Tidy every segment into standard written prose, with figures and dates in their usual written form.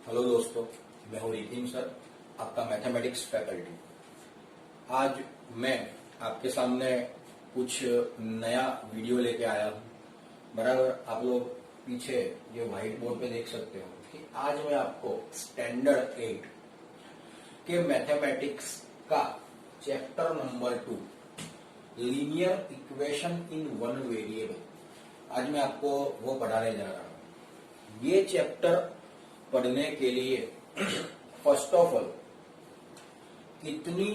Hello दोस्तों, मैं हूँ रितिन सर, आपका मैथमेटिक्स फैकल्टी। आज मैं आपके सामने कुछ नया वीडियो लेके आया हूँ। बराबर, आप लोग पीछे ये व्हाइट बोर्ड पे देख सकते हो कि आज मैं आपको स्टैंडर्ड 8 के मैथमेटिक्स का chapter number 2 linear equation in one variable आज मैं आपको वो पढ़ाने जा रहा हूँ। ये चैप्टर पढ़ने के लिए फर्स्ट ऑफ ऑल कितनी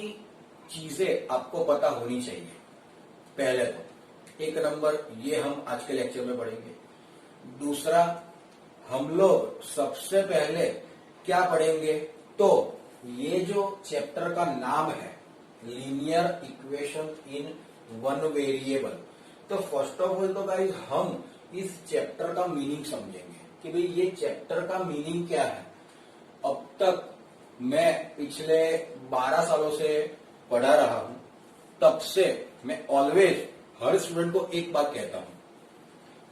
चीजें आपको पता होनी चाहिए। पहले तो एक नंबर ये हम आज के लेक्चर में पढ़ेंगे। दूसरा, हम लोग सबसे पहले क्या पढ़ेंगे, तो ये जो चैप्टर का नाम है linear equation in one variable, तो फर्स्ट ऑफ ऑल तो गाइस हम इस चैप्टर का मीनिंग समझेंगे कि भाई ये चैप्टर का मीनिंग क्या है। अब तक मैं पिछले 12 सालों से पढ़ा रहा हूं, तब से मैं ऑलवेज हर स्टूडेंट को एक बात कहता हूं,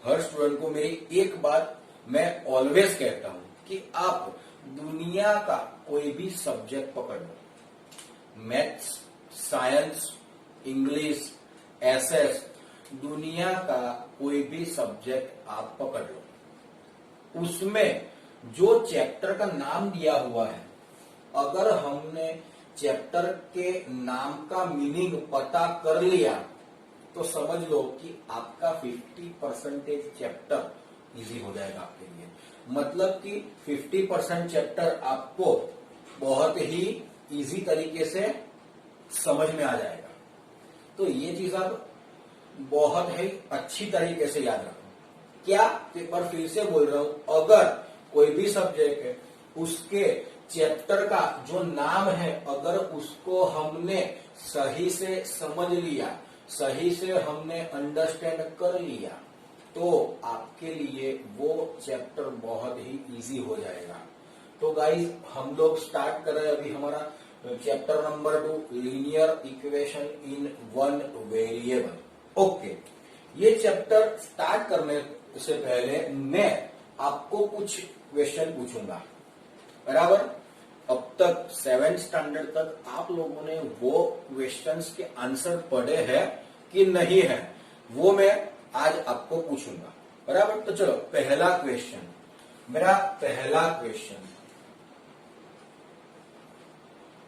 हर स्टूडेंट को मेरी एक बात मैं ऑलवेज कहता हूं कि आप दुनिया का कोई भी सब्जेक्ट पकड़ लो, मैथ्स, साइंस, इंग्लिश, एसएस, दुनिया का कोई भी सब्जेक्ट आप पकड़ लो, उसमें जो चैप्टर का नाम दिया हुआ है, अगर हमने चैप्टर के नाम का मीनिंग पता कर लिया तो समझ लो कि आपका 50% चैप्टर इजी हो जाएगा आपके लिए। मतलब कि 50% चैप्टर आपको बहुत ही इजी तरीके से समझ में आ जाएगा। तो ये चीज आप बहुत ही अच्छी तरीके से याद रखो। क्या, एक बार फिर से बोल रहा हूं, अगर कोई भी सब्जेक्ट है उसके चैप्टर का जो नाम है, अगर उसको हमने सही से समझ लिया, सही से हमने अंडरस्टैंड कर लिया, तो आपके लिए वो चैप्टर बहुत ही इजी हो जाएगा। तो गाइस, हम लोग स्टार्ट कर रहे हैं अभी हमारा chapter number 2 linear equation in one variable. Okay, ये चैप्टर स्टार्ट करने से पहले मैं आपको कुछ क्वेश्चन पूछूंगा। बराबर, अब तक 7th स्टैंडर्ड तक आप लोगों ने वो क्वेश्चंस के आंसर पढ़े हैं कि नहीं है, वो मैं आज आपको पूछूंगा। बराबर, तो चलो पहला क्वेश्चन, मेरा पहला क्वेश्चन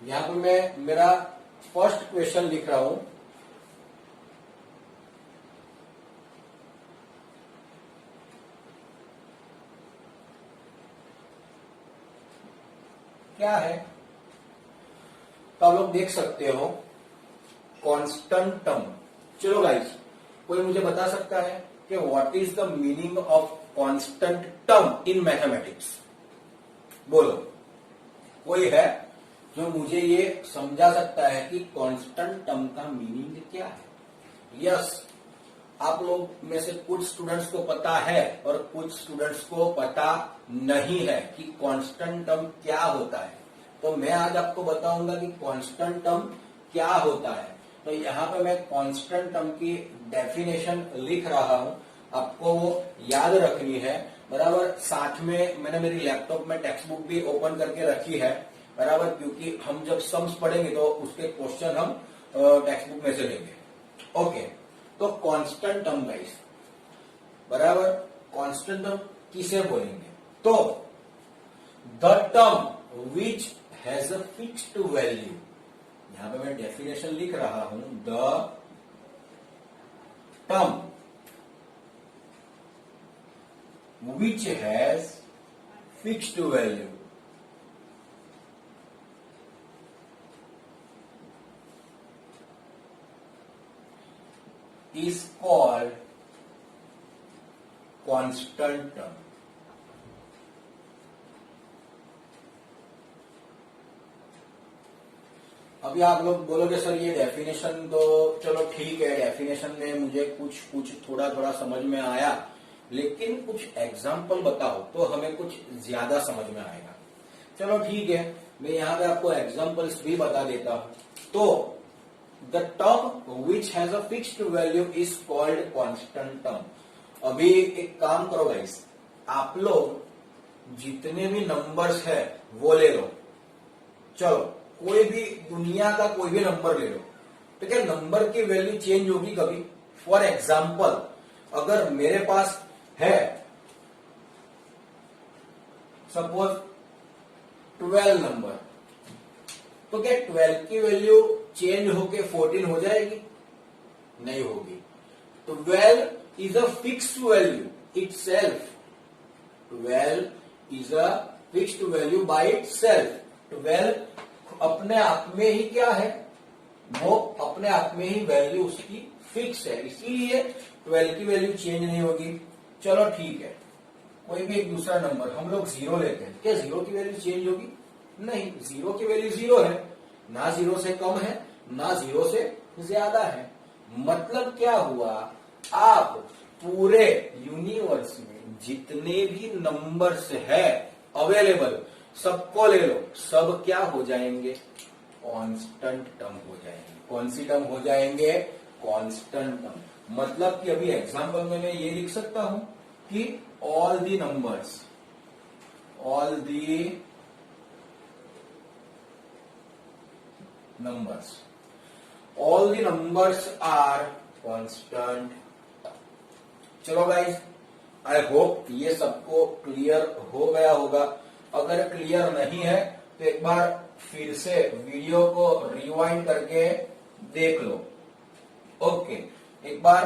यहां पर मैं मेरा फर्स्ट क्वेश्चन लिख रहा हूं। क्या है, तो आप लोग देख सकते हो कांस्टेंट टर्म। चलो गाइस, कोई मुझे बता सकता है कि what is the meaning of constant term in mathematics? बोलो, कोई है जो मुझे ये समझा सकता है कि कांस्टेंट टर्म का मीनिंग क्या है? यस, आप लोग में से कुछ स्टूडेंट्स को पता है और कुछ स्टूडेंट्स को पता नहीं है कि कांस्टेंट टर्म क्या होता है। तो मैं आज आपको बताऊंगा कि कांस्टेंट टर्म क्या होता है। तो यहाँ पे मैं कांस्टेंट टर्म की डेफिनेशन लिख रहा हूँ, आपको वो याद रखनी है। बराबर, साथ में मैंने मेरी लैपटॉप में टेक्स्ट बुक भी ओपन करके रखी है। बराबर, क्योंकि हम जब सम्स पढ़ेंगे तो उसके क्वेश्चन हम टेक्स्ट बुक में से लेंगे। ओके, तो कांस्टेंट टर्म गाइस, बराबर, कांस्टेंट टर्म किसे बोलेंगे? तो the term which has a fixed value, यहां पे मैं डेफिनेशन लिख रहा हूं, the term which has fixed value is called constant term। अभी आप लोग बोलोगे सर ये डेफिनेशन तो चलो ठीक है, डेफिनेशन में मुझे कुछ थोड़ा थोड़ा समझ में आया, लेकिन कुछ एग्जाम्पल बताओ तो हमें कुछ ज्यादा समझ में आएगा। चलो ठीक है, मैं यहाँ पे आपको एग्जाम्पल्स भी बता देता हूं। तो the term which has a fixed value is called constant term। अभी एक काम करो गाइस, आप लोग जितने भी नंबर्स है वो ले लो। चलो कोई भी दुनिया का कोई भी नंबर ले लो, तो क्या नंबर की वैल्यू चेंज होगी कभी? फॉर एग्जाम्पल अगर मेरे पास है सपोज 12 नंबर, तो क्या 12 की वैल्यू चेंज होके 14 हो जाएगी? नहीं होगी। 12 is a fixed value itself. 12 is a fixed value by itself. 12 अपने आप में ही क्या है? वो अपने आप में ही वैल्यू उसकी फिक्स है, इसीलिए 12 की वैल्यू चेंज नहीं होगी। चलो ठीक है, कोई भी एक दूसरा नंबर हम लोग 0 लेते हैं, क्या 0 की वैल्यू चेंज होगी? नहीं, 0 की वैल्यू 0 है, ना 0 से कम है ना 0 से ज्यादा है। मतलब क्या हुआ, आप पूरे यूनिवर्स में जितने भी नंबर्स है अवेलेबल सबको ले लो, सब क्या हो जाएंगे? कांस्टेंट टर्म हो जाएंगे। कौन सी टर्म हो जाएंगे? Constant term. मतलब कि अभी एग्जांपल में मैं ये लिख सकता हूं कि all the numbers are constant। चलो गाइज, आई होप ये सबको क्लियर हो गया होगा। अगर क्लियर नहीं है तो एक बार फिर से वीडियो को रिवाइंड करके देख लो। ओके, एक बार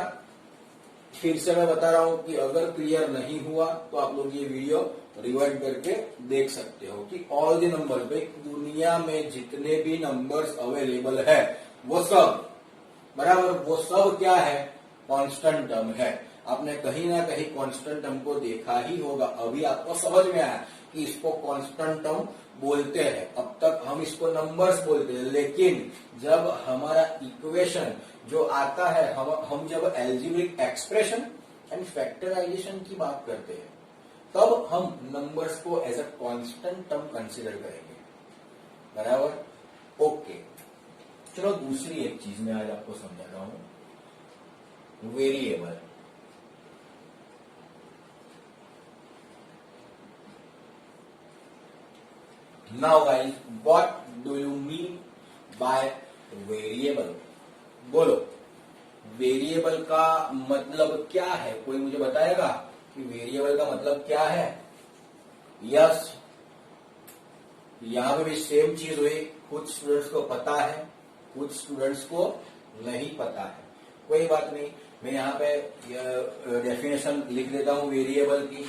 फिर से मैं बता रहा हूं कि अगर क्लियर नहीं हुआ तो आप लोग ये वीडियो रिवाइंड करके देख सकते हो कि ऑल द नंबर, दुनिया में जितने भी नंबर्स अवेलेबल है वो सब बराबर, वो सब क्या है? कांस्टेंट टर्म है। आपने कहीं ना कहीं कांस्टेंट टर्म को देखा ही होगा, अभी आपको समझ में आया कि इसको कांस्टेंट टर्म बोलते हैं। अब तक हम इसको नंबर्स बोलते हैं, लेकिन जब हमारा इक्वेशन जो आता है, हम जब एल्जेब्रिक एक्सप्रेशन एंड फैक्टराइजेशन की बात करते हैं, तब हम नंबर्स को as a constant term consider करेंगे। बराबर? ओके, चलो दूसरी एक चीज मैं आज आपको समझाता हूं, variable. Now guys, what do you mean by variable? बोलो, वेरिएबल का मतलब क्या है? कोई मुझे बताएगा कि वेरिएबल का मतलब क्या है? यस, यहां पे भी सेम चीज हुई, कुछ स्टूडेंट्स को पता है, कुछ स्टूडेंट्स को नहीं पता है। कोई बात नहीं, मैं यहाँ पे डेफिनेशन लिख देता हूं वेरिएबल की।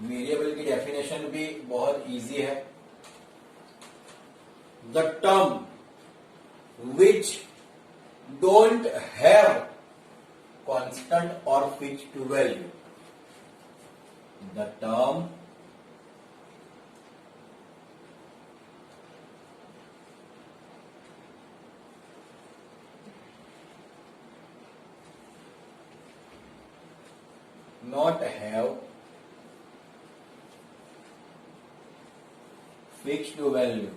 वेरिएबल की डेफिनेशन भी बहुत इजी है। The term which don't have constant or fixed value. The term not have fixed value,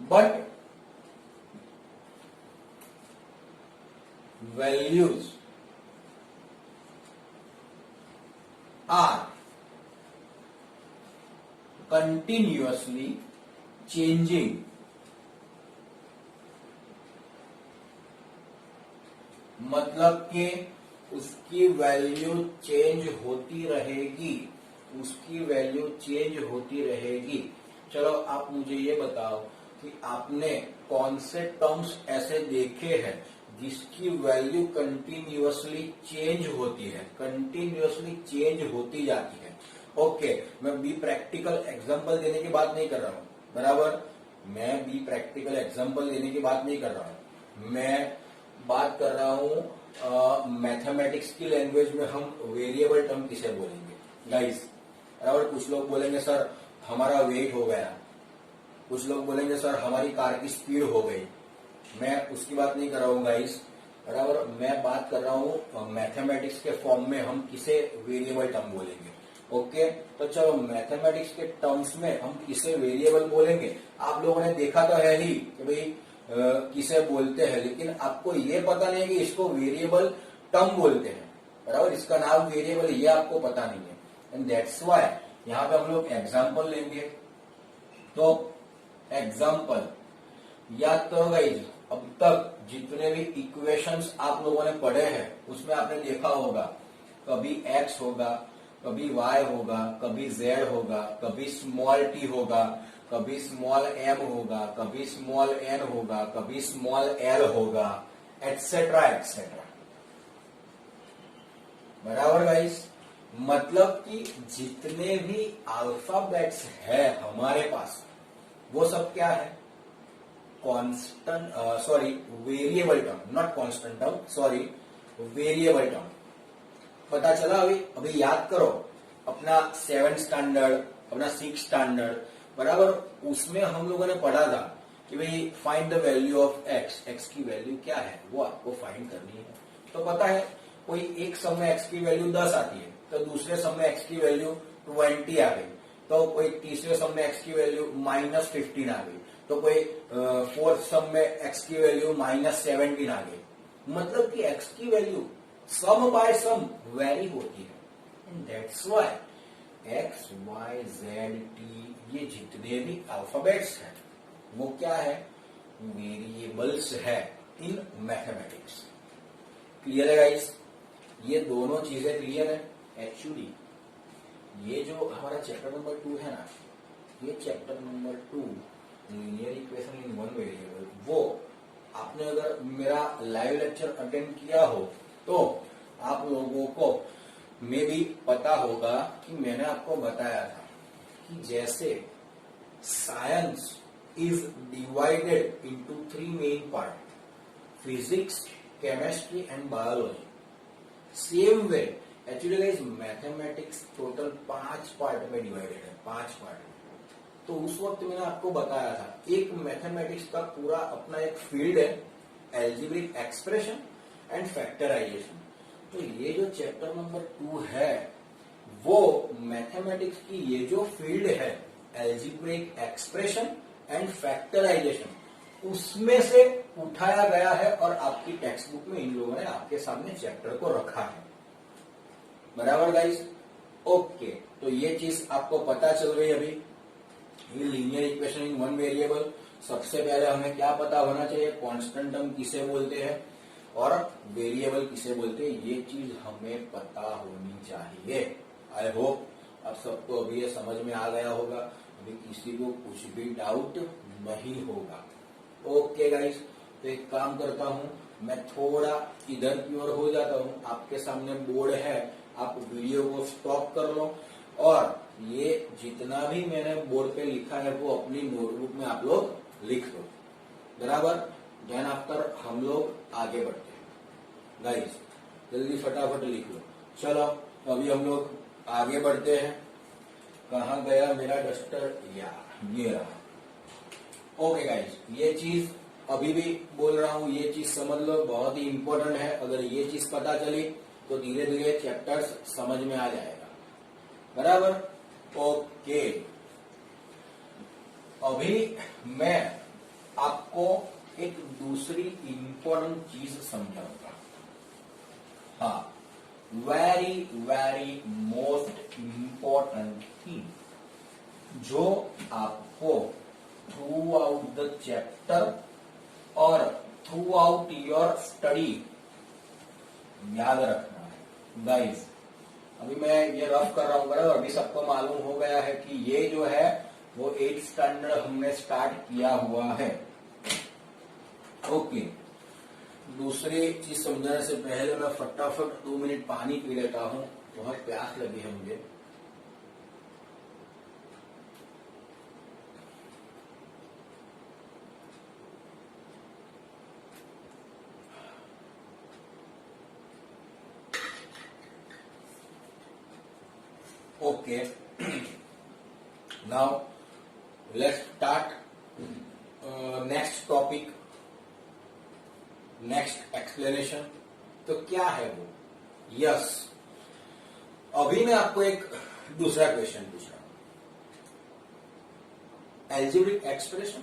but values are continuously changing। मतलब कि उसकी वैल्यू चेंज होती रहेगी, उसकी वैल्यू चेंज होती रहेगी। चलो आप मुझे ये बताओ कि आपने कौन से टर्म्स ऐसे देखे हैं जिसकी वैल्यू कंटिन्यूअसली चेंज होती है, कंटिन्यूअसली चेंज होती जाती है। ओके, मैं बी प्रैक्टिकल एग्जांपल देने की बात नहीं कर रहा हूं, बराबर? मैं बी प्रैक्टिकल एग्जांपल देने की बात नहीं कर रहा हूं, मैं बात कर रहा हूं मैथमेटिक्स की लैंग्वेज में हम वेरिएबल टर्म किसे बोलेंगे गाइस? बराबर? कुछ लोग बोलेंगे सर हमारा वेट हो गया, कुछ लोग बोलेंगे सर हमारी कार की स्पीड हो गई। मैं उसकी बात नहीं कर रहा हूँ गाइस, बराबर? मैं बात कर रहा हूँ मैथमेटिक्स के फॉर्म में हम किसे वेरिएबल टर्म बोलेंगे। ओके, तो चलो मैथमेटिक्स के टर्म्स में हम किसे वेरिएबल बोलेंगे। आप लोगों ने देखा तो है ही कि भाई किसे बोलते हैं, लेकिन आपको ये पता नहीं कि इसको वेरिएबल टर्म बोलते हैं, बराबर? इसका नाम वेरिएबल ये आपको पता नहीं है। एंड दैट्स व्हाई यहाँ पे हम लोग एग्जाम्पल लेंगे। तो एग्जाम्पल या तो गाइज अब तक जितने भी इक्वेशंस आप लोगों ने पढ़े हैं उसमें आपने देखा होगा कभी x होगा, कभी y होगा, कभी z होगा, कभी स्मॉल t होगा, कभी स्मॉल m होगा, कभी स्मॉल n होगा, कभी स्मॉल l होगा, एटसेट्रा एटसेट्रा। बराबर गाइस, मतलब कि जितने भी अल्फाबेट्स है हमारे पास वो सब क्या है, constant sorry variable term, not constant term, sorry variable term. पता चला? अभी याद करो अपना 7th स्टैंडर्ड, अपना 6th स्टैंडर्ड, बराबर, उसमें हम लोगों ने पढ़ा था कि भाई find the value of x, x की वैल्यू क्या है वो आपको फाइंड करनी है। तो पता है कोई एक सम में एक्स की वैल्यू 10 आती है, तो दूसरे सम में एक्स की वैल्यू 20 आ गई, तो कोई तीसरे सम में एक्स की वैल्यू -15 आ गई, तो कोई 4th सम में एक्स की वैल्यू -17 आ गई। मतलब कि एक्स की value some by some very होती है, and that's why x y z t ये जितने भी अल्फाबेट्स हैं वो क्या है, वेरिएबल्स है इन मैथमेटिक्स। क्लियर है गाइस? ये दोनों चीजें क्लियर है। एक्चुअली ये जो हमारा चैप्टर नंबर 2 है ना, ये chapter number 2 linear equation in one variable, वो आपने अगर मेरा लाइव लेक्चर अटेंड किया हो तो आप लोगों को मे भी पता होगा कि मैंने आपको बताया था कि जैसे science is divided into 3 main part, physics, chemistry and biology, same way actually guys mathematics total 5 part में डिवाइडेड है, 5 पार्ट में। तो उस वक्त मैंने आपको बताया था एक मैथमेटिक्स का पूरा अपना एक फील्ड है, एल्जेब्रिक एक्सप्रेशन एंड फैक्टराइजेशन। तो ये जो चैप्टर नंबर 2 है वो मैथमेटिक्स की ये जो फील्ड है एल्जेब्रिक एक्सप्रेशन एंड फैक्टराइजेशन, उसमें से उठाया गया है और आपकी टेक्स्ट बुक में इन लोगों ने आपके सामने चैप्टर को रखा है। बराबर गाइस? ओके, तो ये चीज आपको पता चल गई। अभी ये linear equation in one variable, सबसे पहले हमें क्या पता होना चाहिए, कांस्टेंट टर्म किसे बोलते हैं और वेरिएबल किसे बोलते हैं, ये चीज हमें पता होनी चाहिए। आई होप आप सबको अभी ये समझ में आ गया होगा, अभी किसी को कुछ भी डाउट नहीं होगा। ओके गाइस, तो एक काम करता हूँ, मैं थोड़ा इधर की ओर हो जाता हूँ, आपके सामने बोर्ड है, आप वीडियो को स्टॉप कर लो और ये जितना भी मैंने बोर्ड पे लिखा है वो अपनी नोटबुक में आप लोग लिख लो। बराबर? देन आफ्टर हम लोग आगे बढ़ते हैं। गाइस जल्दी फटाफट लिख लो। चलो अभी हम लोग आगे बढ़ते हैं। कहाँ गया मेरा डस्टर, या ये रहा। ओके गाइस, ये चीज अभी भी बोल रहा हूँ, ये चीज समझ लो, बहुत ही इंपॉर्टेंट है। अगर ये चीज पता चली तो धीरे धीरे चैप्टर्स समझ में आ जाएगा। बराबर? ओके, अभी मैं आपको एक दूसरी इंपॉर्टेंट चीज समझाऊंगा। हाँ, very very most important thing जो आपको थ्रू आउट द चैप्टर और थ्रू आउट योर स्टडी याद रखना है। गाइस अभी मैं ये रफ कर रहा हूं, बराबर? अभी सबको मालूम हो गया है कि ये जो है वो 8th स्टैंडर्ड हमने स्टार्ट किया हुआ है। ओके, दूसरी चीज समझाने से पहले मैं फटाफट 2 मिनट पानी पी लेता हूँ, बहुत प्यास लगी है मुझे। Okay, now let's start next topic, next explanation. तो क्या है वो? यस, अभी मैं आपको एक दूसरा क्वेश्चन पूछ रहा हूं। एल्जेब्रिक एक्सप्रेशन,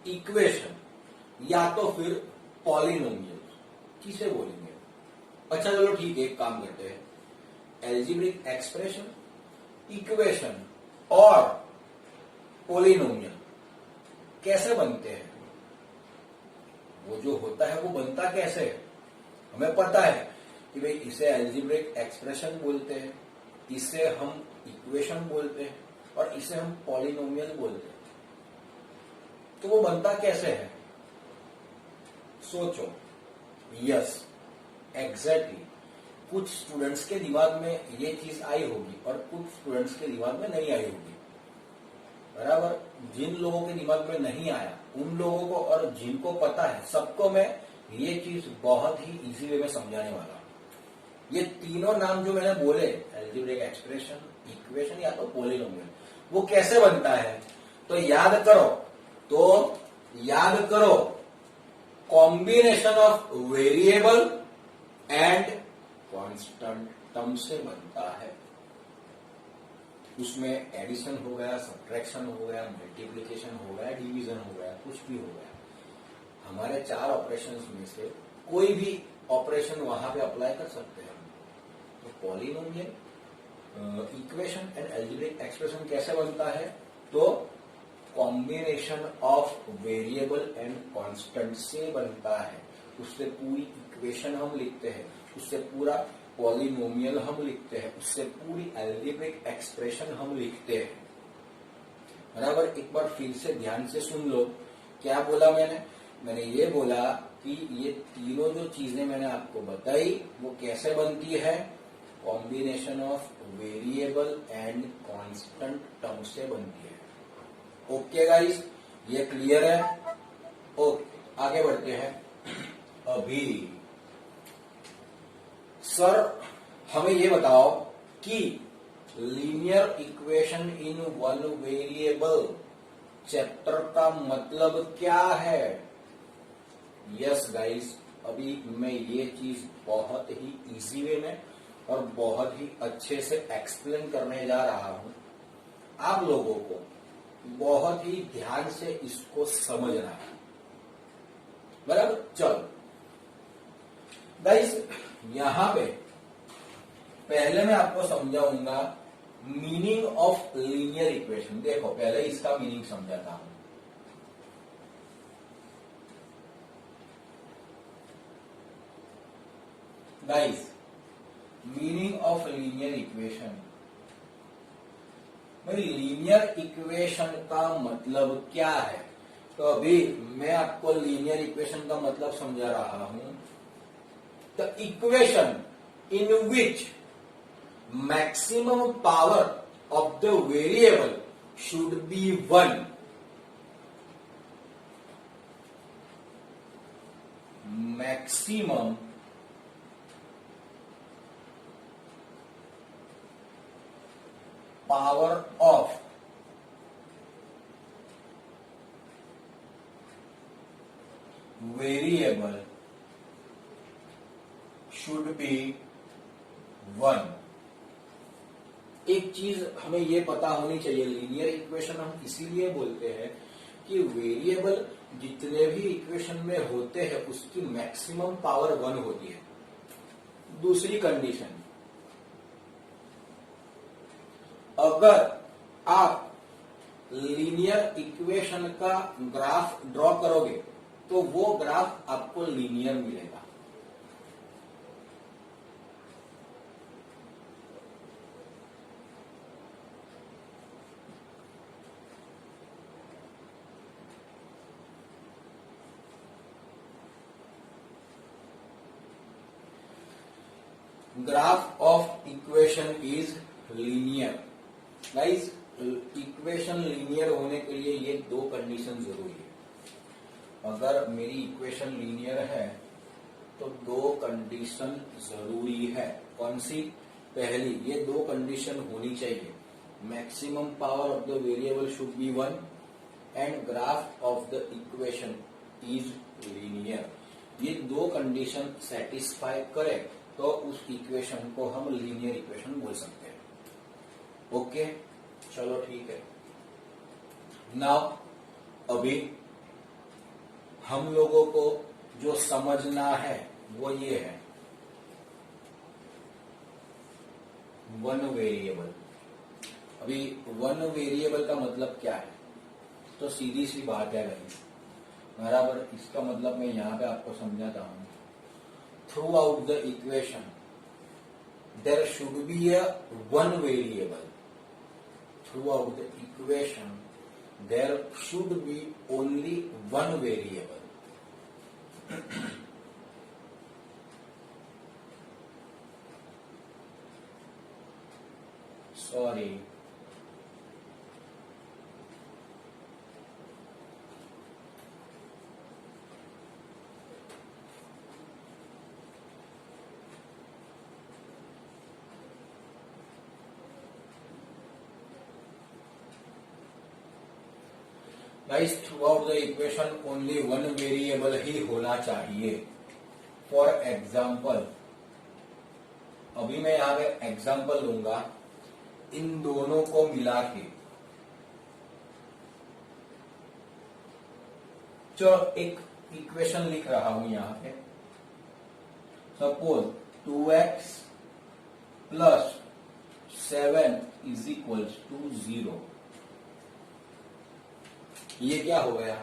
इक्वेशन या तो फिर पॉलिनोमियल, किसे बोलेंगे? अच्छा चलो ठीक है, एक काम करते हैं, एल्जेब्रिक एक्सप्रेशन, इक्वेशन और पोलिनोमियल कैसे बनते हैं, वो जो होता है वो बनता कैसे है। हमें पता है कि भाई इसे अलजेब्रिक एक्सप्रेशन बोलते हैं, इसे हम इक्वेशन बोलते हैं और इसे हम पॉलिनोमियल बोलते हैं। तो वो बनता कैसे है, सोचो। Yes, exactly. कुछ स्टूडेंट्स के दिमाग में ये चीज आई होगी और कुछ स्टूडेंट्स के दिमाग में नहीं आई होगी, बराबर। जिन लोगों के दिमाग में नहीं आया उन लोगों को और जिनको पता है सबको मैं ये चीज बहुत ही इजी वे में समझाने वाला हूं। ये तीनों नाम जो मैंने बोले, अलजेब्रिक एक्सप्रेशन, इक्वेशन या तो पॉलिनोमियल, वो कैसे बनता है तो याद करो combination of variable and constant term से बनता है। उसमें एडिशन हो गया, सब्ट्रैक्शन हो गया, मल्टीप्लिकेशन हो गया, डिवीजन हो गया, कुछ भी हो गया। हमारे 4 ऑपरेशंस में से कोई भी ऑपरेशन वहां पे अप्लाई कर सकते हैं। तो polynomial, equation and algebraic expression कैसे बनता है तो combination of variable and constant से बनता है। उससे पूरी इक्वेशन हम लिखते हैं, उससे पूरा पॉलिनोमियल हम लिखते हैं, उससे पूरी अलजेब्रिक एक्सप्रेशन हम लिखते हैं, बराबर। एक बार फिर से ध्यान से सुन लो, क्या बोला मैंने ये बोला कि ये तीनों जो चीजें मैंने आपको बताई वो कैसे बनती है, combination of variable and constant term से बनती है। ओके गाइस, ये क्लियर है। ओके, आगे बढ़ते हैं। अभी सर हमें ये बताओ कि linear equation in one variable chapter का मतलब क्या है। यस गाइस, अभी मैं ये चीज बहुत ही इजी वे में और बहुत ही अच्छे से एक्सप्लेन करने जा रहा हूं। आप लोगों को बहुत ही ध्यान से इसको समझना है, बराबर। चलो गाइस, यहां पे पहले मैं आपको समझाऊंगा मीनिंग ऑफ लीनियर इक्वेशन। देखो, पहले इसका मीनिंग समझाता हूं। Guys, meaning of linear equation, भाई लीनियर इक्वेशन का मतलब क्या है। तो अभी मैं आपको लीनियर इक्वेशन का मतलब समझा रहा हूं। The equation in which maximum power of the variable should be 1, maximum power of variable should be 1। एक चीज हमें ये पता होनी चाहिए, लीनियर इक्वेशन हम इसीलिए बोलते हैं कि वेरिएबल जितने भी इक्वेशन में होते हैं उसकी मैक्सिमम पावर 1 होती है। दूसरी कंडीशन, अगर आप लीनियर इक्वेशन का ग्राफ ड्रॉ करोगे तो वो ग्राफ आपको लीनियर मिलेगा। Graph of equation is linear. Guys, equation linear होने के लिए ये 2 कंडीशन जरूरी है। अगर मेरी इक्वेशन लीनियर है तो 2 कंडीशन जरूरी है। कौन सी? पहली, ये 2 कंडीशन होनी चाहिए, maximum power of the variable should be 1 and graph of the equation is linear. ये 2 कंडीशन सेटिस्फाई करे तो उस इक्वेशन को हम लीनियर इक्वेशन बोल सकते हैं। ओके, चलो ठीक है। नाउ अभी हम लोगों को जो समझना है वो ये है, 1 वेरिएबल। अभी वन वेरिएबल का मतलब क्या है, तो सीधी सी बात है भाई, बराबर। इसका मतलब मैं यहाँ पे आपको समझाता हूँ। Throughout the equation there should be a one variable. Throughout the equation there should be only one variable. Sorry, guys, throughout the equation only one variable ही होना चाहिए। फॉर एग्जाम्पल, अभी मैं यहां पे example लूंगा, इन दोनों को मिला के जो एक इक्वेशन लिख रहा हूं यहां पे। Suppose 2x plus 7 is equals to 0। ये क्या हो गया,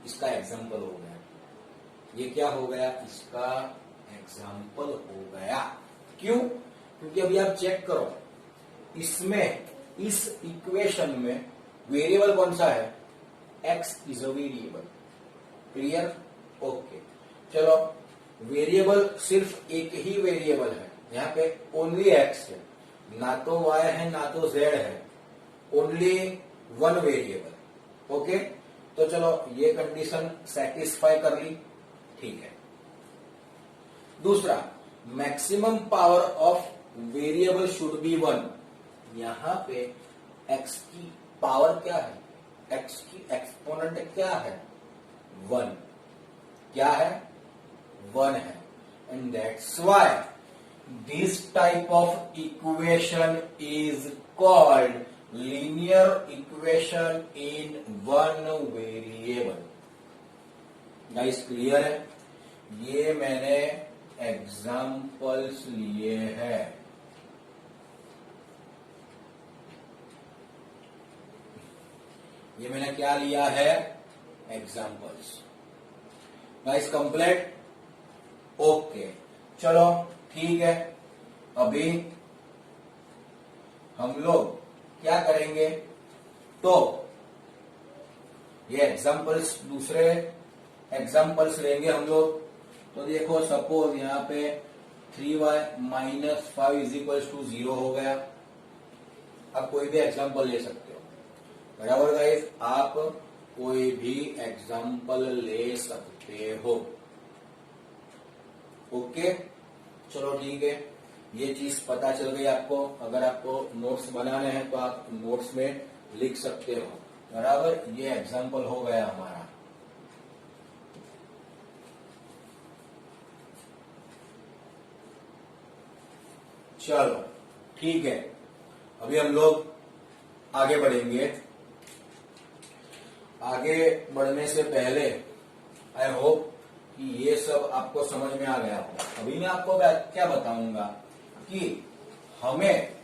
इसका एग्जाम्पल हो गया। ये क्या हो गया, इसका एग्जाम्पल हो गया। क्यों? क्योंकि अभी आप चेक करो, इसमें इस इक्वेशन में वेरिएबल कौन सा है, x is a variable. Clear? Okay, चलो, वेरिएबल सिर्फ एक ही वेरिएबल है, यहाँ पे ओनली x है, ना तो y है ना तो z है, ओनली वन वेरिएबल। ओके, तो चलो ये कंडीशन सेटिस्फाई कर ली, ठीक है। दूसरा, maximum power of variable should be one. यहां पे x की पावर क्या है, x की एक्सपोनेंट क्या है, वन। क्या है, वन है। And that's why this type of equation is called linear equation in one variable. Guys, clear है? ये मैंने एग्जाम्पल्स लिए हैं। ये मैंने क्या लिया है, एग्जाम्पल्स। Guys, complete? ओके, चलो ठीक है। अभी हम लोग क्या करेंगे, तो ये एग्जाम्पल्स, दूसरे एग्जाम्पल्स लेंगे हम लोग। तो देखो, सपोज यहाँ पे 3y minus 5 is equal to 0 हो गया। आप कोई भी एग्जाम्पल ले सकते हो, बराबर गाइस, आप कोई भी एग्जाम्पल ले सकते हो। ओके, चलो ठीक है, ये चीज पता चल गई आपको। अगर आपको नोट्स बनाने हैं तो आप नोट्स में लिख सकते हो, बराबर। ये एग्जाम्पल हो गया हमारा। चलो ठीक है, अभी हम लोग आगे बढ़ेंगे। आगे बढ़ने से पहले आई होप कि ये सब आपको समझ में आ गया हो। अभी मैं आपको क्या बताऊंगा कि हमें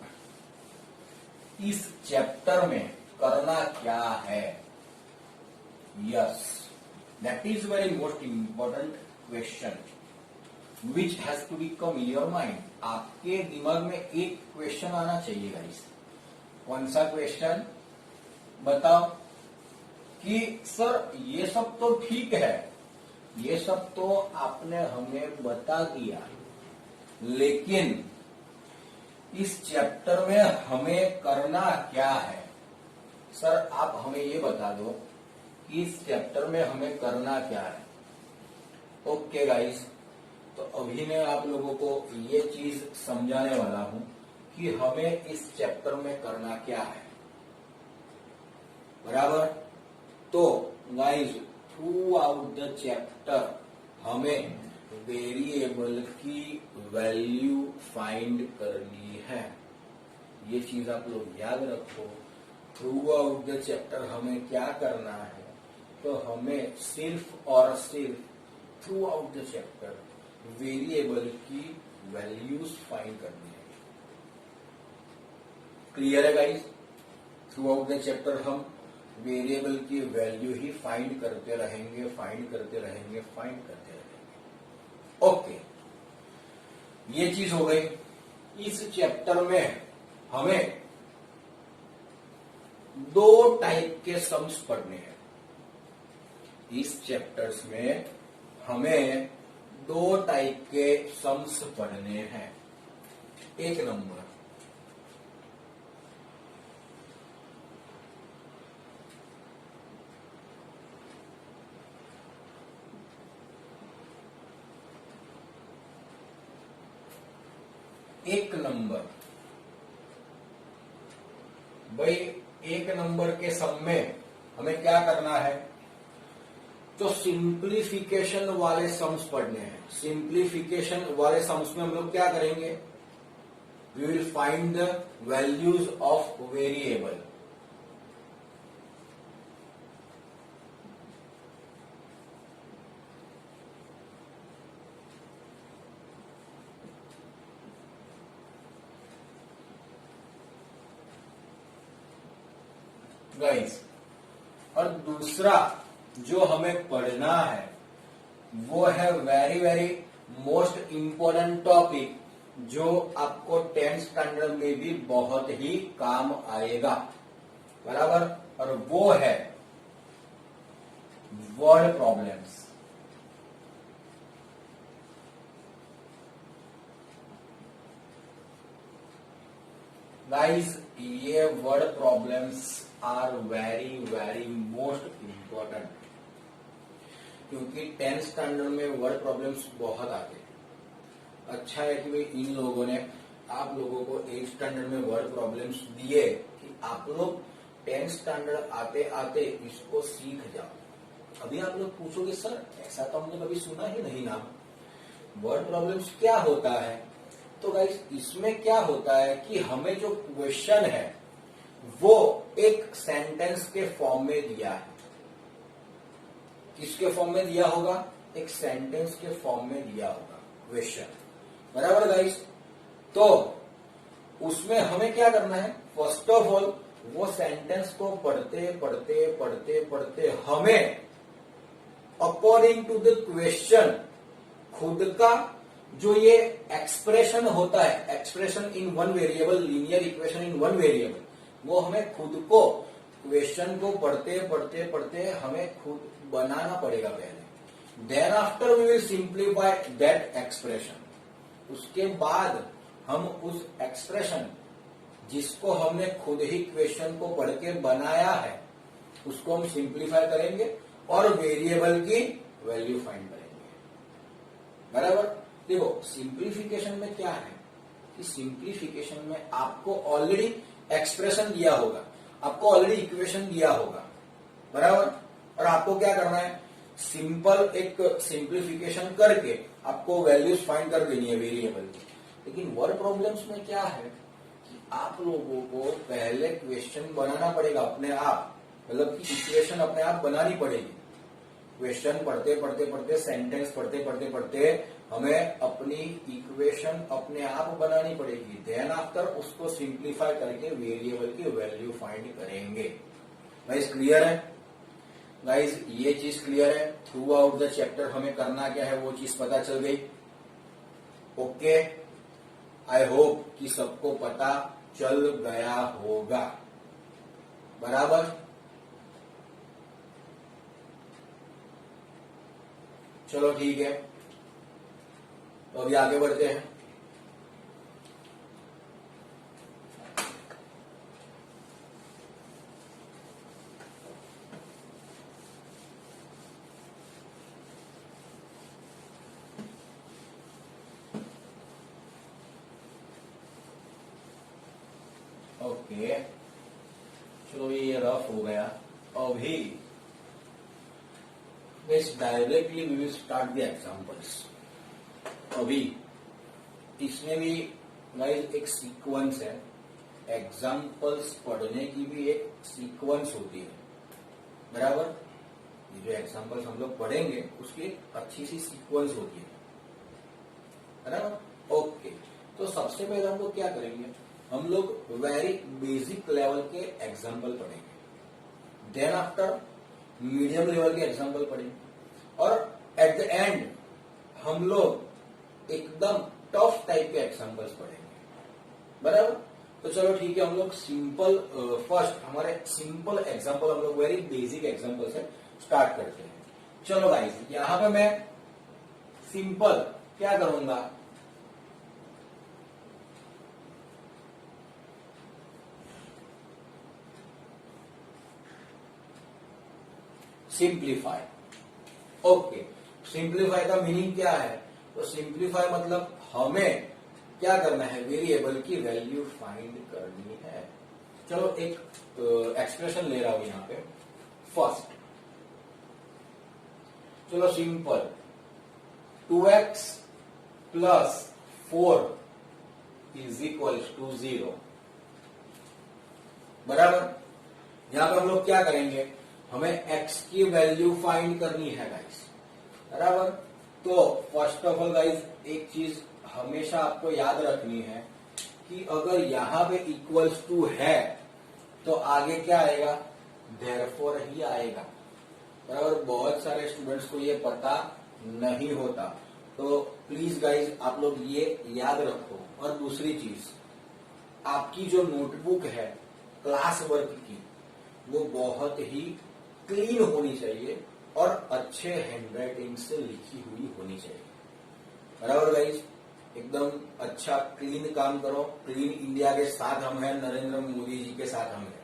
इस चैप्टर में करना क्या है। Yes, that is very most important question which has to be come in your mind. आपके दिमाग में एक क्वेश्चन आना चाहिए गाइस। कौन सा क्वेश्चन बताओ, कि सर ये सब तो ठीक है, ये सब तो आपने हमें बता दिया, लेकिन इस चैप्टर में हमें करना क्या है। सर आप हमें ये बता दो कि इस चैप्टर में हमें करना क्या है। ओके गाइस, तो अभी मैं आप लोगों को ये चीज समझाने वाला हूं कि हमें इस चैप्टर में करना क्या है, बराबर। तो guys, throughout the chapter हमें वेरिएबल की वैल्यू फाइंड करनी है। ये चीज आप लोग याद रखो। थ्रू आउट द चैप्टर हमें क्या करना है, तो हमें सिर्फ और सिर्फ through out the chapter variable की वैल्यूज फाइंड करनी है। क्लियर है guys? Throughout the chapter हम वेरिएबल की वैल्यू ही फाइंड करते रहेंगे, फाइंड करते रहेंगे, फाइंड करते रहेंगे। ओके, ये चीज हो गई। इस चैप्टर में हमें दो टाइप के सम्स पढ़ने हैं। इस चैप्टर्स में हमें दो टाइप के सम्स पढ़ने हैं। एक नंबर, भाई एक नंबर के सम में हमें क्या करना है, तो सिंप्लीफिकेशन वाले सम्स पढ़ने हैं। सिंप्लीफिकेशन वाले सम्स में हम लोग क्या करेंगे, we will find the values of variable. Guys, और दूसरा जो हमें पढ़ना है वो है very very most important topic, जो आपको 10th स्टैंडर्ड में भी बहुत ही काम आएगा, बराबर। और वो है वर्ड प्रॉब्लम्स। गाइस, ये word problems are very very most important, क्योंकि 10th स्टैंडर्ड में वर्ड प्रॉब्लम्स बहुत आते हैं। अच्छा है कि भाई इन लोगों ने आप लोगों को 8th स्टैंडर्ड में वर्ड प्रॉब्लम्स दिए कि आप लोग 10th स्टैंडर्ड आते आते इसको सीख जाओ। अभी आप लोग पूछोगे सर ऐसा तो हमने कभी सुना ही नहीं ना, वर्ड प्रॉब्लम्स क्या होता है। तो गाइस, इसमें क्या होता है कि हमें जो क्वेश्चन है वो एक सेंटेंस के फॉर्म में दिया है। किसके फॉर्म में दिया होगा, एक सेंटेंस के फॉर्म में दिया होगा क्वेश्चन, बराबर गाइस। तो उसमें हमें क्या करना है, फर्स्ट ऑफ ऑल वो सेंटेंस को पढ़ते पढ़ते पढ़ते पढ़ते हमें अकॉर्डिंग टू द क्वेश्चन खुद का जो ये एक्सप्रेशन होता है, expression in one variable, linear equation in one variable, वो हमें खुद को क्वेश्चन को पढ़ते पढ़ते पढ़ते हमें खुद बनाना पड़ेगा पहले। Then after we will simplify that expression. उसके बाद हम उस एक्सप्रेशन जिसको हमने खुद ही क्वेश्चन को पढ़ के बनाया है उसको हम सिंप्लीफाई करेंगे और वेरिएबल की वैल्यू फाइंड करेंगे, बराबर। देखो, सिंप्लीफिकेशन में क्या है कि सिंप्लीफिकेशन में आपको ऑलरेडी एक्सप्रेशन दिया होगा, आपको ऑलरेडी इक्वेशन दिया होगा, बराबर। और आपको क्या करना है, सिंपल एक सिंप्लीफिकेशन करके आपको वैल्यूज फाइंड कर देनी है वेरिएबल की। लेकिन वर्ड प्रॉब्लम्स में क्या है कि आप लोगों को पहले क्वेश्चन बनाना पड़ेगा अपने आप, मतलब कि इक्वेशन अपने आप बनानी पड़ेगी। क्वेश्चन पढ़ते पढ़ते पढ़ते, सेंटेंस पढ़ते पढ़ते पढ़ते हमें अपनी इक्वेशन अपने आप बनानी पड़ेगी। देन आफ्टर उसको सिंप्लीफाई करके वेरिएबल की वैल्यू फाइंड करेंगे। गाइस, क्लियर है? गाइस, ये चीज क्लियर है। थ्रू आउट द चैप्टर हमें करना क्या है वो चीज पता चल गई। ओके, आई होप कि सबको पता चल गया होगा, बराबर। चलो ठीक है, तो अभी आगे बढ़ते हैं। ओके, चलो ये रफ हो गया। अभी directly we will start the examples. अभी इसमें भी गाइस एक सीक्वेंस है, एग्जांपल्स पढ़ने की भी एक सीक्वेंस होती है, बराबर। ये जो एग्जांपल्स हम लोग पढ़ेंगे उसकी एक अच्छी सी सीक्वेंस होती है, बराबर। ओके, तो सबसे पहले हम लोग क्या करेंगे, हम लोग वेरी बेसिक लेवल के एग्जाम्पल पढ़ेंगे, देन आफ्टर मीडियम लेवल के एग्जाम्पल पढ़ेंगे, और एट द एंड हम लोग एकदम टफ टाइप के एग्जाम्पल्स पढ़ेंगे। बराबर? तो चलो ठीक है, हम लोग सिंपल फर्स्ट हमारे सिंपल एग्जाम्पल, हम लोग वेरी बेसिक एग्जाम्पल से स्टार्ट करते हैं। चलो गाइस, यहां पे मैं सिंपल क्या करूंगा, सिंप्लीफाई। ओके, सिंप्लीफाई का मीनिंग क्या है? तो सिंप्लीफाई मतलब हमें क्या करना है, वेरिएबल की वैल्यू फाइंड करनी है। चलो एक एक्सप्रेशन ले रहा हूं यहां पे फर्स्ट। चलो simple, 2x plus 4 is equal to 0। बराबर? यहां पर हम लोग क्या करेंगे, हमें x की वैल्यू फाइंड करनी है गाइस। बराबर? तो फर्स्ट ऑफ ऑल गाइस, एक चीज हमेशा आपको याद रखनी है कि अगर यहां पे इक्वल्स टू है तो आगे क्या आएगा, देयरफॉर ही आएगा। बराबर? बहुत सारे स्टूडेंट्स को ये पता नहीं होता, तो प्लीज गाइज आप लोग ये याद रखो। और दूसरी चीज, आपकी जो नोटबुक है क्लास वर्क की, वो बहुत ही क्लीन होनी चाहिए और अच्छे हैंडराइटिंग से लिखी हुई होनी चाहिए। बराबर गाइज? एकदम अच्छा क्लीन काम करो। क्लीन इंडिया के साथ हम हैं, नरेंद्र मोदी जी के साथ हम हैं।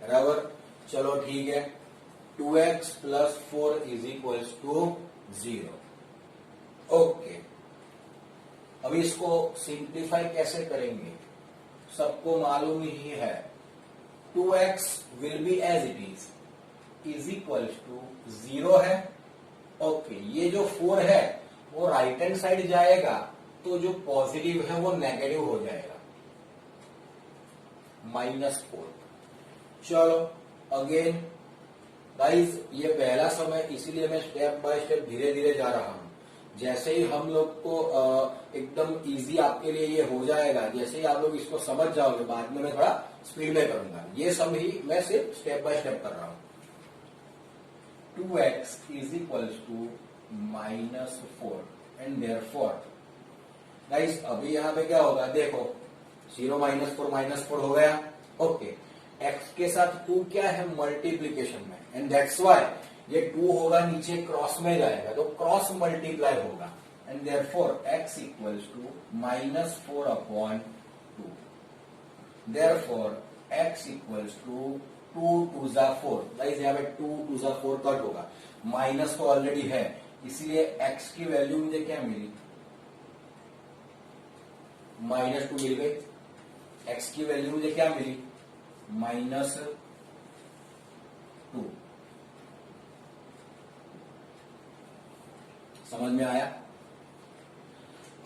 बराबर? चलो ठीक है, 2x plus 4 is equals to 0। Okay, अभी इसको सिंप्लीफाई कैसे करेंगे, सबको मालूम ही है। 2x will be as it is equals to 0 है। ओके, ये जो 4 है वो राइट हैंड साइड जाएगा, तो जो पॉजिटिव है वो नेगेटिव हो जाएगा, -4। चलो अगेन गाइज, ये पहला समय, इसीलिए मैं स्टेप बाय स्टेप धीरे धीरे जा रहा हूं। जैसे ही हम लोग को एकदम इजी आपके लिए ये हो जाएगा, जैसे ही आप लोग इसको समझ जाओगे, बाद में मैं थोड़ा स्पीड में करूंगा। ये सब ही मैं सिर्फ स्टेप बाय स्टेप कर रहा हूं। 2x is equals to -4 and therefore guys, अभी यहां पे क्या होगा, देखो 0 -4 हो गया। ओके, x के साथ 2 क्या है, मल्टीप्लीकेशन में, एंड दैट्स वाई ये 2 होगा नीचे क्रॉस में जाएगा, तो क्रॉस मल्टीप्लाई होगा, and therefore x equals to -4/2। Therefore x equals to 2 2 जा 4। गाइस यहाँ पे 2 2 जा 4 कट होगा, माइनस तो ऑलरेडी है, इसलिए x की वैल्यू मुझे क्या मिली, -2 मिल गई। x की वैल्यू मुझे क्या मिली, -2। समझ में आया?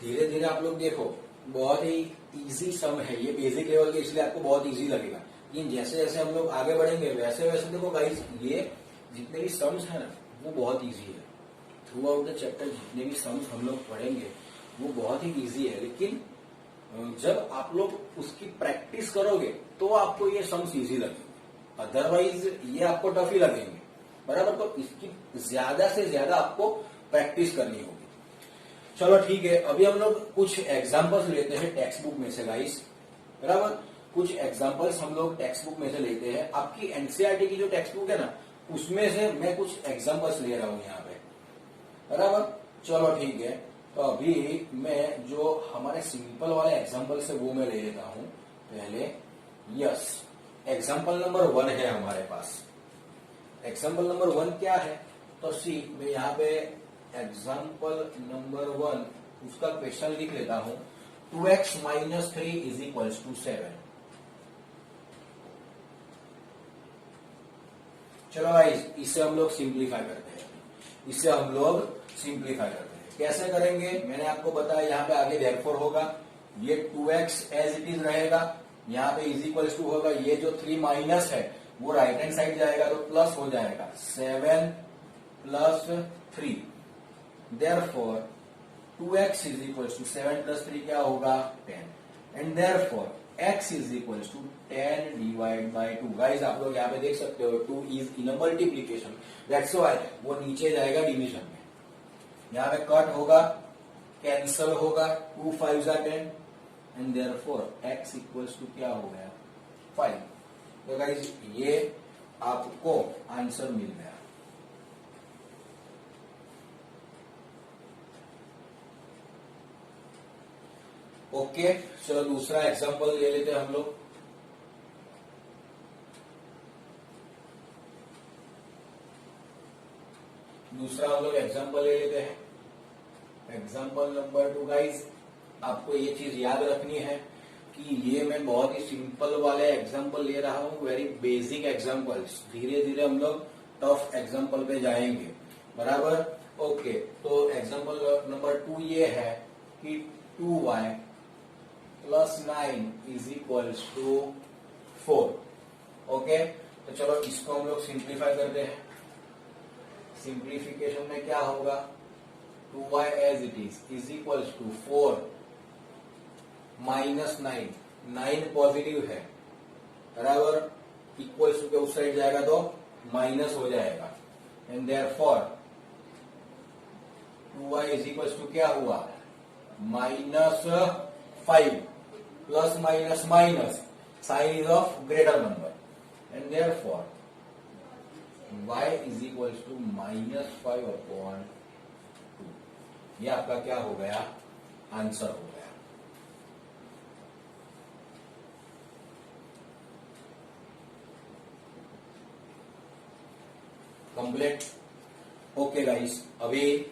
धीरे धीरे आप लोग देखो, बहुत ही इजी सम है ये, बेसिक लेवल के, इसलिए आपको बहुत इजी लगेगा। लेकिन जैसे जैसे हम लोग आगे बढ़ेंगे वैसे वैसे देखो गाइस, ये जितने भी सम्स है ना वो बहुत इजी है। थ्रू आउट द चैप्टर जितने भी सम्स हम लोग पढ़ेंगे वो बहुत ही इजी है, लेकिन जब आप लोग उसकी प्रैक्टिस करोगे तो आपको ये सम्स इजी लगेंगे, अदरवाइज ये आपको टफ ही लगेंगे। बराबर? तो इसकी ज्यादा से ज्यादा आपको प्रैक्टिस करनी होगी। चलो ठीक है, अभी हम लोग कुछ एग्जांपल्स लेते हैं टेक्स्ट बुक में से गाइस। बराबर? कुछ एग्जांपल्स हम लोग टेक्स्ट बुक में से लेते हैं। आपकी एनसीईआरटी की जो टेक्स्ट बुक है ना, उसमें से मैं कुछ एग्जांपल्स ले रहा हूं यहाँ पे। बराबर? चलो ठीक है, तो अभी मैं जो हमारे सिंपल वाले एग्जांपल्स है वो मैं ले लेता हूं पहले। यस, एग्जांपल नंबर 1 है हमारे पास। एग्जांपल नंबर 1 क्या है, तो सी मैं यहाँ पे एग्जांपल नंबर 1 उसका क्वेश्चन लिख लेता हूं। 2x - 3 is equals to 7। चलो गाइस, इसे हम लोग सिंप्लीफाई करते हैं। इसे हम लोग सिंप्लीफाई करते हैं। कैसे करेंगे मैंने आपको बताया, यहाँ पे आगे देयरफॉर होगा, ये 2x एज इट इज रहेगा, यहाँ पे इज इक्वल्स टू होगा, ये जो 3 माइनस है वो राइट हैंड साइड जाएगा तो प्लस हो जाएगा, 7 + 3। Therefore 2x is equals to 7 + 3 क्या होगा, 10। And therefore x is equal to 10 divide by 2। Guys आप लोग यहाँ पे देख सकते हो 2 is in a multiplication, that's why वो नीचे जाएगा डिवीजन में। यहाँ पे कट होगा, कैंसल होगा, 2 5 10 and therefore x equals to क्या हो गया 5। तो गाइज ये आपको आंसर मिल गया। ओके, चलो दूसरा एग्जांपल ले लेते हैं हम लोग। दूसरा हम लोग एग्जांपल ले लेते हैं। एग्जांपल नंबर 2 गाइज, आपको ये चीज याद रखनी है कि ये मैं बहुत ही सिंपल वाले एग्जांपल ले रहा हूँ, वेरी बेसिक एग्जांपल्स। धीरे धीरे हम लोग टफ एग्जांपल पे जाएंगे, बराबर। ओके, तो एग्जांपल नंबर 2 ये है कि 2y plus 9 is equal to 4। Okay, तो चलो इसको हम लोग सिंप्लीफाई करते हैं। सिंप्लीफिकेशन में क्या होगा, 2y as it is equal to 4 minus 9, 9 positive है, बराबर, इक्वल टू के उस साइड जाएगा तो माइनस हो जाएगा, and therefore 2y is equal to क्या हुआ minus 5 plus minus minus, sign is of greater number, and therefore y is equal to -5 upon 2। ये आपका क्या हो गया, आंसर हो गया। कंप्लीट। ओके गाइस, अभी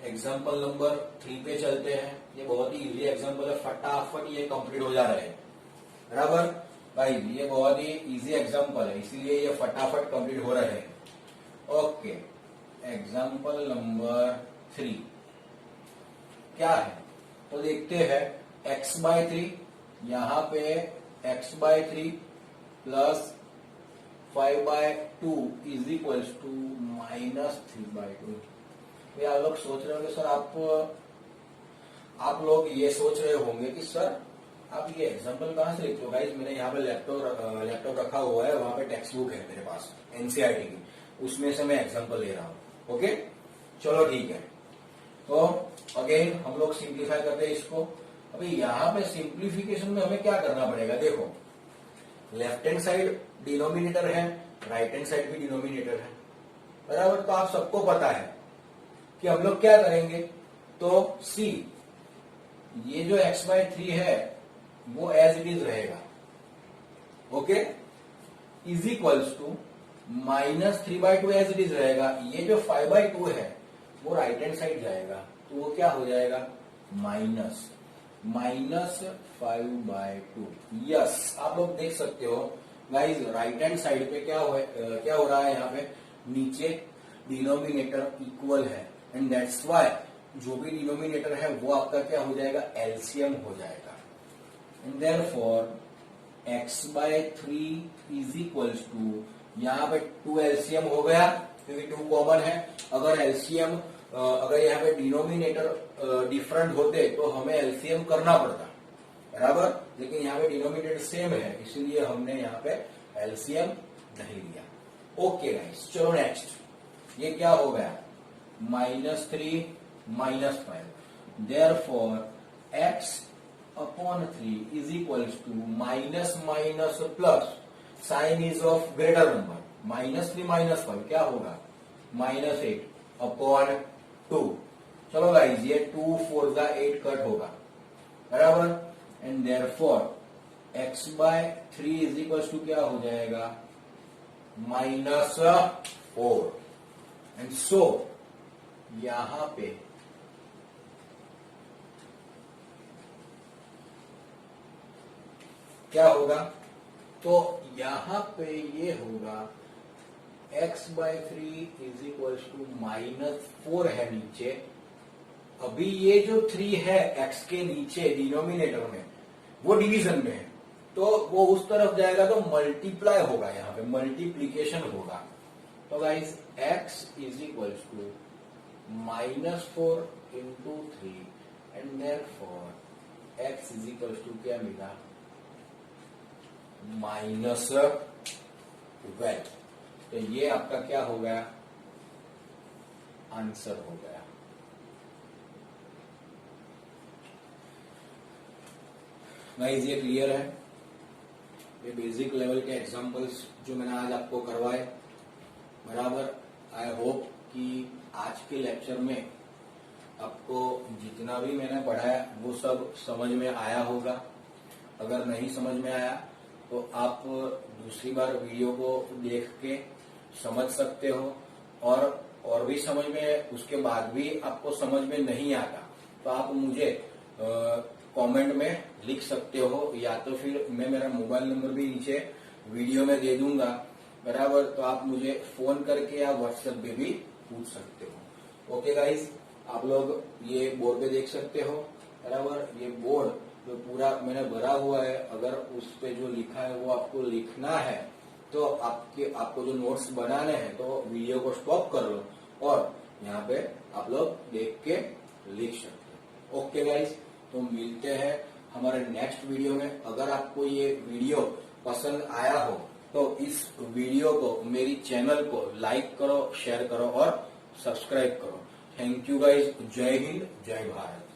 एग्जाम्पल नंबर 3 पे चलते हैं। ये बहुत ही इजी एग्जाम्पल है, फटाफट ये कंप्लीट हो जा रहे हैं, बराबर भाई। ये बहुत ही इजी एग्जाम्पल है, इसीलिए ये फटाफट कंप्लीट हो रहे हैं। ओके, एग्जाम्पल नंबर 3 क्या है, तो देखते हैं। x/3, यहाँ पे x/3 plus 5/2 is equal to -3/2। ये आप लोग सोच रहे होंगे सर, आप लोग ये सोच रहे होंगे कि सर आप ये एग्जांपल कहाँ से लिखते हो। गाइस मैंने यहाँ पे लैपटॉप रखा हुआ है, वहां पे टेक्स्ट बुक है मेरे पास एनसीईआरटी की, उसमें से मैं एग्जांपल ले रहा हूँ। ओके, चलो ठीक है। तो अगेन हम लोग सिंप्लीफाई करते हैं इसको। अभी यहाँ पे सिंप्लीफिकेशन में हमें क्या करना पड़ेगा, देखो लेफ्ट हैंड साइड डिनोमिनेटर है, राइट हैंड साइड भी डिनोमिनेटर है, बराबर। तो आप सबको पता है कि हम लोग क्या करेंगे, तो सी ये जो x/3 है वो एज इट इज रहेगा, okay, is equals to -3/2 as it is रहेगा। ये जो 5/2 है वो राइट हैंड साइड जाएगा, तो वो क्या हो जाएगा -5/2। यस, आप लोग देख सकते हो गाइज, राइट हैंड साइड पे क्या हो रहा है, यहाँ पे नीचे डिनोमिनेटर इक्वल है, एंड दैट्स व्हाई जो भी डिनोमिनेटर है वो आपका क्या हो जाएगा, एलसीएम हो जाएगा। And therefore x/3 is equals to, यहाँ पे 2 एलसीएम हो गया क्योंकि 2 कॉमन है। अगर एलसीएम अगर यहाँ पे डिनोमिनेटर डिफरेंट होते तो हमें एलसीएम करना पड़ता, बराबर, लेकिन यहाँ पे डिनोमिनेटर सेम है, इसीलिए हमने यहाँ पे एलसीएम नहीं लिया। ओके गाइस, चलो नेक्स्ट। ये क्या हो गया, -3 -5, therefore x/3 is equals to minus minus plus, sign is of greater number, -3 -5 क्या होगा -8 अपॉन 2। चलो गाइज, ये 2 4 8 कट होगा, बराबर, and therefore x/3 is equals to क्या हो जाएगा -4। एंड सो यहां पे क्या होगा, तो यहां पे ये होगा x/3 इज इक्वल टू -4 है नीचे। अभी ये जो 3 है x के नीचे डिनोमिनेटर में, वो डिवीजन में है, तो वो उस तरफ जाएगा तो मल्टीप्लाई होगा, यहाँ पे मल्टीप्लीकेशन होगा। तो guys x is equal to -4 into 3 and therefore x is equal to क्या मिला, -12। तो ये आपका क्या हो गया, आंसर हो गया। गाइस ये क्लियर है, ये बेसिक लेवल के एग्जांपल्स जो मैंने आज आपको करवाए, बराबर। आई होप कि आज के लेक्चर में आपको जितना भी मैंने पढ़ाया वो सब समझ में आया होगा। अगर नहीं समझ में आया तो आप दूसरी बार वीडियो को देख के समझ सकते हो, और भी समझ में उसके बाद भी आपको समझ में नहीं आता तो आप मुझे कमेंट में लिख सकते हो, या तो फिर मैं मेरा मोबाइल नंबर भी नीचे वीडियो में दे दूंगा, बराबर। तो आप मुझे फोन करके या व्हाट्सएप पे भी पूछ सकते हो। ओके गाइस, आप लोग ये बोर्ड पे देख सकते हो, बराबर। ये बोर्ड जो पूरा मैंने भरा हुआ है, अगर उस पे जो लिखा है वो आपको लिखना है तो आपको जो नोट्स बनाने हैं तो वीडियो को स्टॉप कर लो और यहाँ पे आप लोग देख के लिख सकते हो। ओके गाइस, तो मिलते हैं हमारे नेक्स्ट वीडियो में। अगर आपको ये वीडियो पसंद आया हो तो इस वीडियो को, मेरी चैनल को लाइक करो, शेयर करो और सब्सक्राइब करो। Thank you guys. जय हिंद, जय भारत।